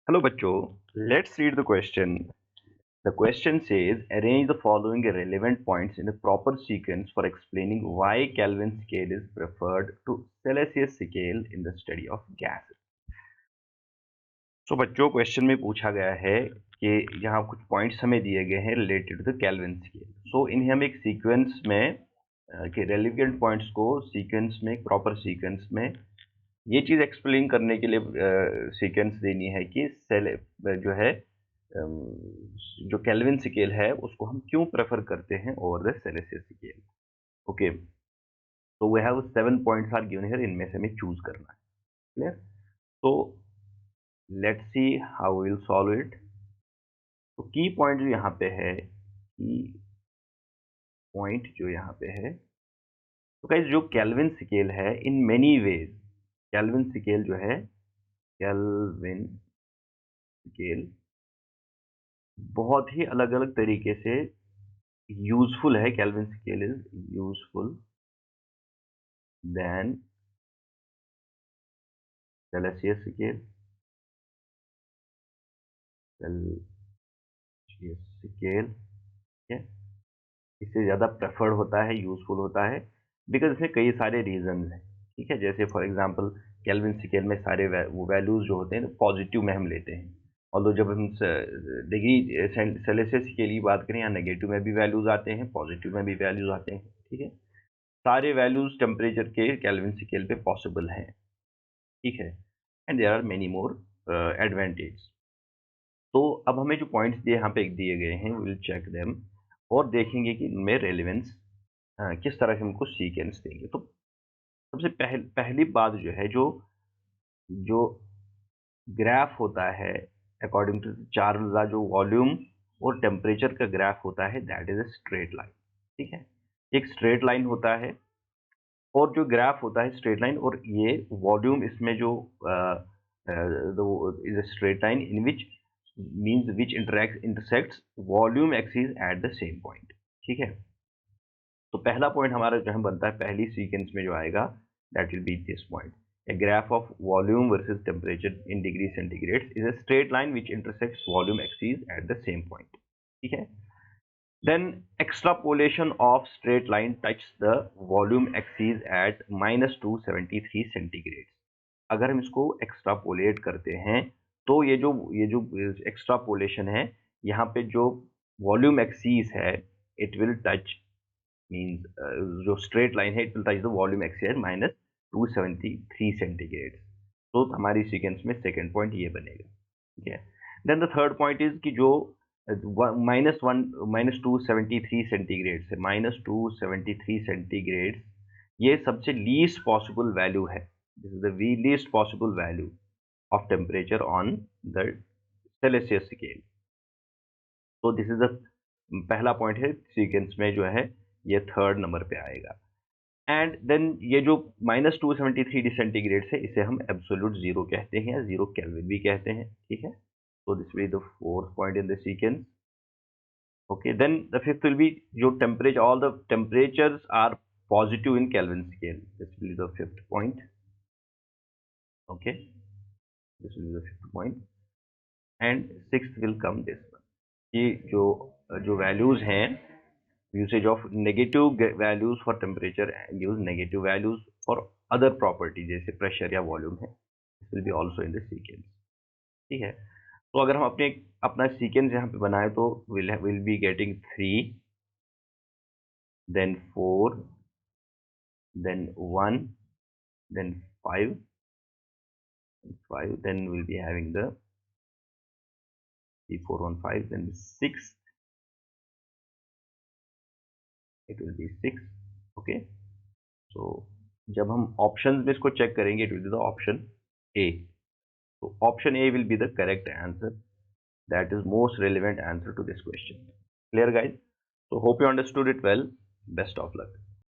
Hello बच्चों, let's read the question. The question says arrange the following relevant points in a proper sequence for explaining why Kelvin scale is preferred to Celsius scale in the study of gases. बच्चों question में पूछा गया है कि यहाँ कुछ points हमें दिए गए हैं related to the Kelvin scale. इन्हें हम एक सीक्वेंस में के रेलिवेंट पॉइंट्स को सीक्वेंस में प्रॉपर सीक्वेंस में ये चीज एक्सप्लेन करने के लिए सीक्वेंस देनी है कि सेल जो है जो केल्विन स्केल है उसको हम क्यों प्रेफर करते हैं over the Celsius scale. Okay, तो we have 7 points are given here, इनमें से हमें चूज करना है। क्लियर? तो let's see how will solve it. तो की पॉइंट जो यहाँ पे है, की पॉइंट जो यहाँ पे है, तो गाइस जो केल्विन स्केल है in many ways, kelvin scale जो है, केल्विन स्केल बहुत ही अलग अलग तरीके से यूजफुल है। Kelvin scale is useful then Celsius scale. Celsius scale है, इससे ज़्यादा प्रेफर्ड होता है, यूजफुल होता है, बिकॉज इसमें कई सारे रीजंस हैं। ठीक है, जैसे फॉर एग्जांपल केल्विन स्केल में सारे वो वैल्यूज जो होते हैं पॉजिटिव में हम लेते हैं, और जब हम डिग्री सेल्सियस के लिए बात करें, या नेगेटिव में भी वैल्यूज आते हैं, पॉजिटिव में भी वैल्यूज आते हैं। ठीक है, सारे वैल्यूज टेम्परेचर के केल्विन स्केल पे पॉसिबल हैं। ठीक है, and there are many more advantage. तो अब हमें जो पॉइंट्स दिए यहाँ पे दिए गए हैं, विल चेक देम और देखेंगे कि इनमें रेलिवेंस किस तरह से हमको सीक्वेंस देंगे। तो सबसे पहली बात जो है, जो ग्राफ होता है अकॉर्डिंग टू चार्ल्स, जो वॉल्यूम और टेम्परेचर का ग्राफ होता है, that is a straight line. ठीक है, एक स्ट्रेट लाइन होता है, और जो ग्राफ होता है स्ट्रेट लाइन, और ये वॉल्यूम इसमें जो is a straight line in which means which intersects volume axis at the same point. ठीक है, तो पहला पॉइंट हमारा जो है बनता है पहली सीक्वेंस में जो आएगा, that will be this point. A graph of volume versus temperature in degree centigrade is a straight line which intersects volume axis at the same point. ठीक है, then extrapolation of straight line touches the volume axis at -273 centigrade। अगर हम इसको extrapolate करते हैं, तो ये जो एक्स्ट्रापोलेशन है, यहाँ पे जो वॉल्यूम एक्सीस है, इट विल टच मींस जो स्ट्रेट लाइन है, it will touch the volume axis at -273 centigrade. तो हमारी सीक्वेंस में सेकेंड पॉइंट ये बनेगा। ठीक है, then the third point is कि जो -273 सेंटीग्रेड से -273 सेंटीग्रेड, ये सबसे लीस्ट पॉसिबल वैल्यू है। This is the least possible value of temperature on the Celsius scale. तो दिस इज द पहला पॉइंट है सीक्वेंस में जो है, ये थर्ड नंबर पे आएगा। एंड देन ये जो -273 सेंटीग्रेड है, इसे हम एब्सोल्यूट जीरो कहते हैं, या जीरो केल्विन भी कहते हैं। ठीक है, तो this will be the fourth point in the sequence. Okay, then the fifth will be जो temperature, all the temperatures are positive in Kelvin scale, this will be the fifth point. Okay, this will be the fifth point, and sixth will come this one, कि जो जो values हैं, usage of negative values for temperature and use negative values for other property जैसे pressure या volume है, this will be also in the sequence। ठीक है, तो अगर हम अपना सीक्वेंस यहाँ पे बनाए, तो will be getting 3, then 4, then 1, then 5, then we'll be having the 3, 4, 1, 5, then 6, it will be 6। okay, so जब हम ऑप्शंस में इसको चेक करेंगे, it will be the option A. So option A will be the correct answer. That is most relevant answer to this question. Clear guys? So hope you understood it well. Best of luck.